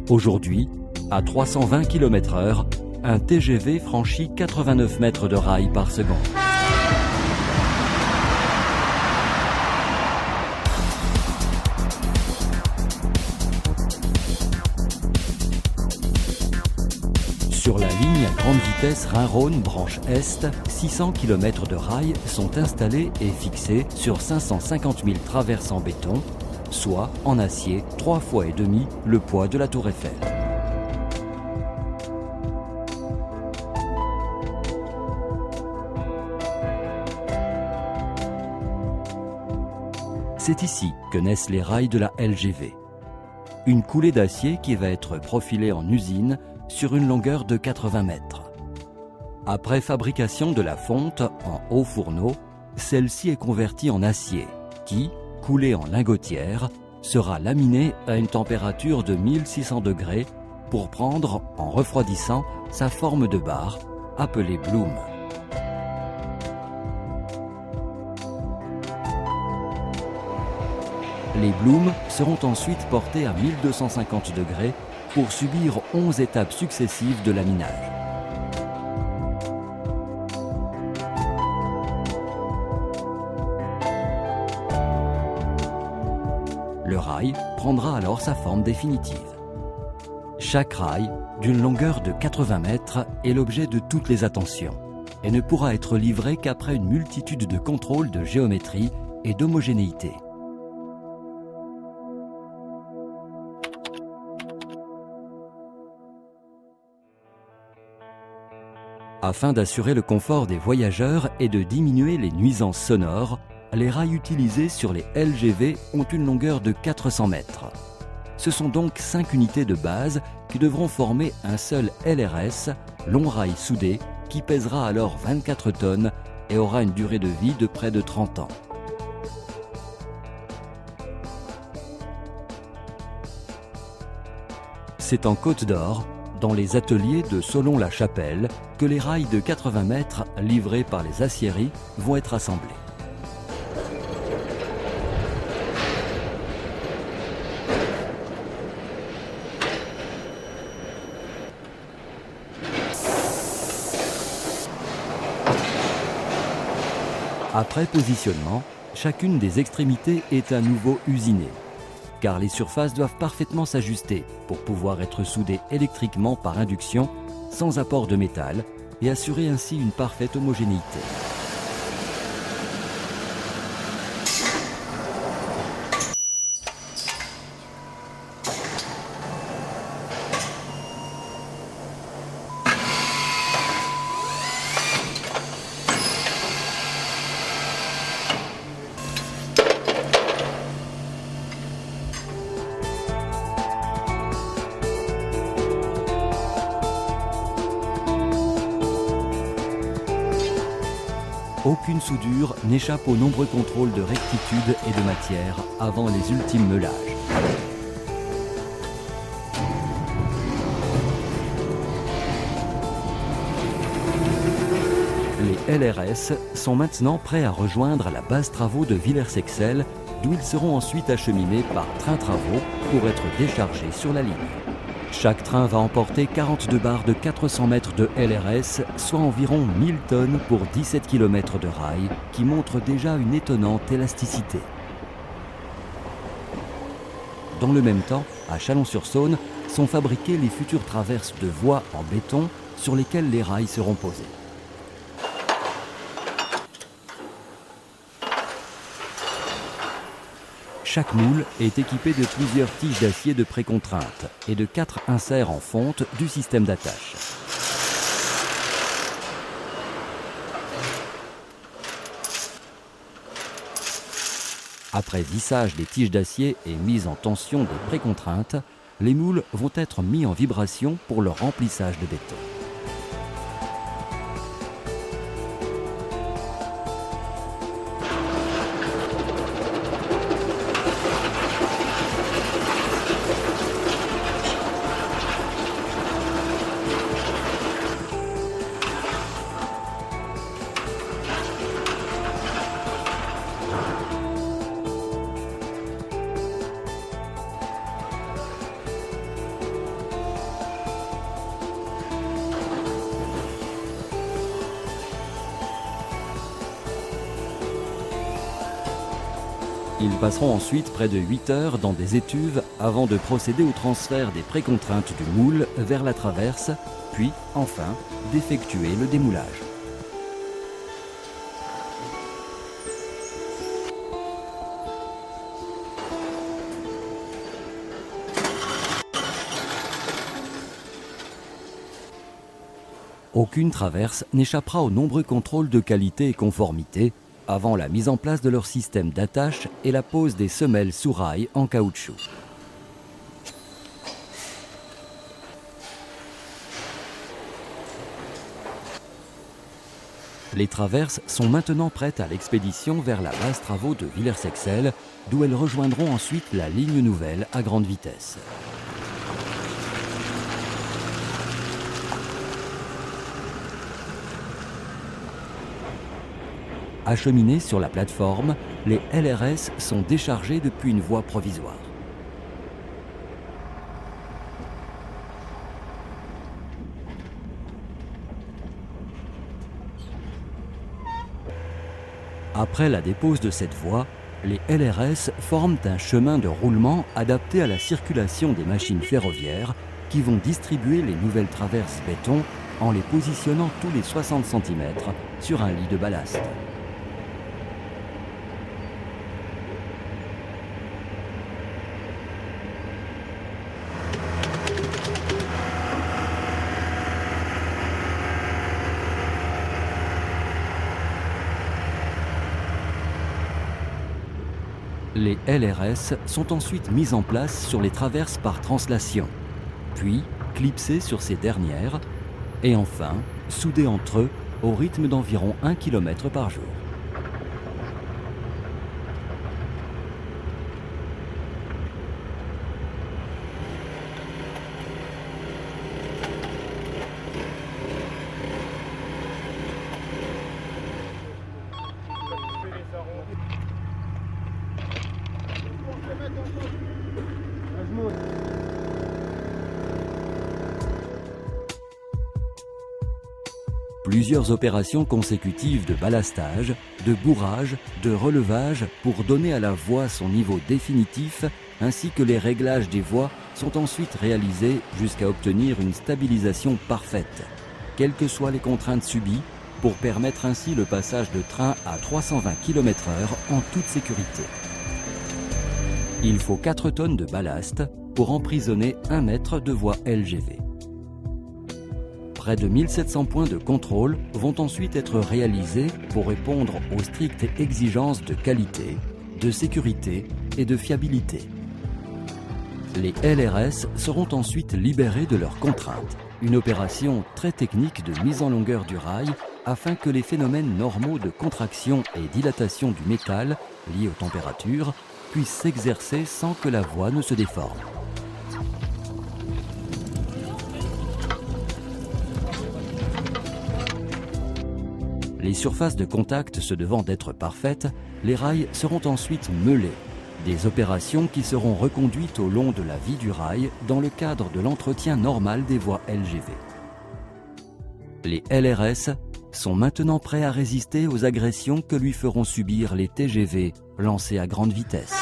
Aujourd'hui, à 320 km/h, un TGV franchit 89 mètres de rail par seconde. Sur la ligne à grande vitesse Rhin-Rhône branche Est, 600 km de rails sont installés et fixés sur 550 000 traverses en béton, soit en acier 3,5 fois le poids de la Tour Eiffel. C'est ici que naissent les rails de la LGV. Une coulée d'acier qui va être profilée en usine sur une longueur de 80 mètres. Après fabrication de la fonte en haut fourneau, celle-ci est convertie en acier qui, coulé en lingotière, sera laminé à une température de 1600 degrés pour prendre, en refroidissant, sa forme de barre, appelée bloom. Les blooms seront ensuite portés à 1250 degrés pour subir 11 étapes successives de laminage. Le rail prendra alors sa forme définitive. Chaque rail, d'une longueur de 80 mètres, est l'objet de toutes les attentions et ne pourra être livré qu'après une multitude de contrôles de géométrie et d'homogénéité. Afin d'assurer le confort des voyageurs et de diminuer les nuisances sonores, les rails utilisés sur les LGV ont une longueur de 400 mètres. Ce sont donc 5 unités de base qui devront former un seul LRS, long rail soudé, qui pèsera alors 24 tonnes et aura une durée de vie de près de 30 ans. C'est en Côte d'Or, dans les ateliers de Solon-la-Chapelle, que les rails de 80 mètres livrés par les aciéries vont être assemblés. Après positionnement, chacune des extrémités est à nouveau usinée, car les surfaces doivent parfaitement s'ajuster pour pouvoir être soudées électriquement par induction sans apport de métal et assurer ainsi une parfaite homogénéité. Aucune soudure n'échappe aux nombreux contrôles de rectitude et de matière avant les ultimes meulages. Les LRS sont maintenant prêts à rejoindre la base travaux de Villers-Sexel, d'où ils seront ensuite acheminés par train travaux pour être déchargés sur la ligne. Chaque train va emporter 42 barres de 400 mètres de LRS, soit environ 1000 tonnes pour 17 km de rail, qui montrent déjà une étonnante élasticité. Dans le même temps, à Chalon-sur-Saône, sont fabriquées les futures traverses de voies en béton sur lesquelles les rails seront posés. Chaque moule est équipé de plusieurs tiges d'acier de précontrainte et de 4 inserts en fonte du système d'attache. Après vissage des tiges d'acier et mise en tension des précontraintes, les moules vont être mis en vibration pour leur remplissage de béton. Ils passeront ensuite près de 8 heures dans des étuves avant de procéder au transfert des précontraintes du moule vers la traverse, puis, enfin, d'effectuer le démoulage. Aucune traverse n'échappera aux nombreux contrôles de qualité et conformité avant la mise en place de leur système d'attache et la pose des semelles sous rail en caoutchouc. Les traverses sont maintenant prêtes à l'expédition vers la base travaux de Villers-Sexel, d'où elles rejoindront ensuite la ligne nouvelle à grande vitesse. Acheminés sur la plateforme, les LRS sont déchargés depuis une voie provisoire. Après la dépose de cette voie, les LRS forment un chemin de roulement adapté à la circulation des machines ferroviaires qui vont distribuer les nouvelles traverses béton en les positionnant tous les 60 cm sur un lit de ballast. Les LRS sont ensuite mis en place sur les traverses par translation, puis clipsés sur ces dernières, et enfin soudés entre eux au rythme d'environ 1 km par jour. Plusieurs opérations consécutives de ballastage, de bourrage, de relevage pour donner à la voie son niveau définitif, ainsi que les réglages des voies sont ensuite réalisés jusqu'à obtenir une stabilisation parfaite, quelles que soient les contraintes subies, pour permettre ainsi le passage de train à 320 km/h en toute sécurité. Il faut 4 tonnes de ballast pour emprisonner 1 mètre de voie LGV. Près de 1700 points de contrôle vont ensuite être réalisés pour répondre aux strictes exigences de qualité, de sécurité et de fiabilité. Les LRS seront ensuite libérés de leurs contraintes, une opération très technique de mise en longueur du rail afin que les phénomènes normaux de contraction et dilatation du métal liés aux températures puissent s'exercer sans que la voie ne se déforme. Les surfaces de contact se devant d'être parfaites, les rails seront ensuite meulés, des opérations qui seront reconduites au long de la vie du rail dans le cadre de l'entretien normal des voies LGV. Les LRS sont maintenant prêts à résister aux agressions que lui feront subir les TGV lancés à grande vitesse.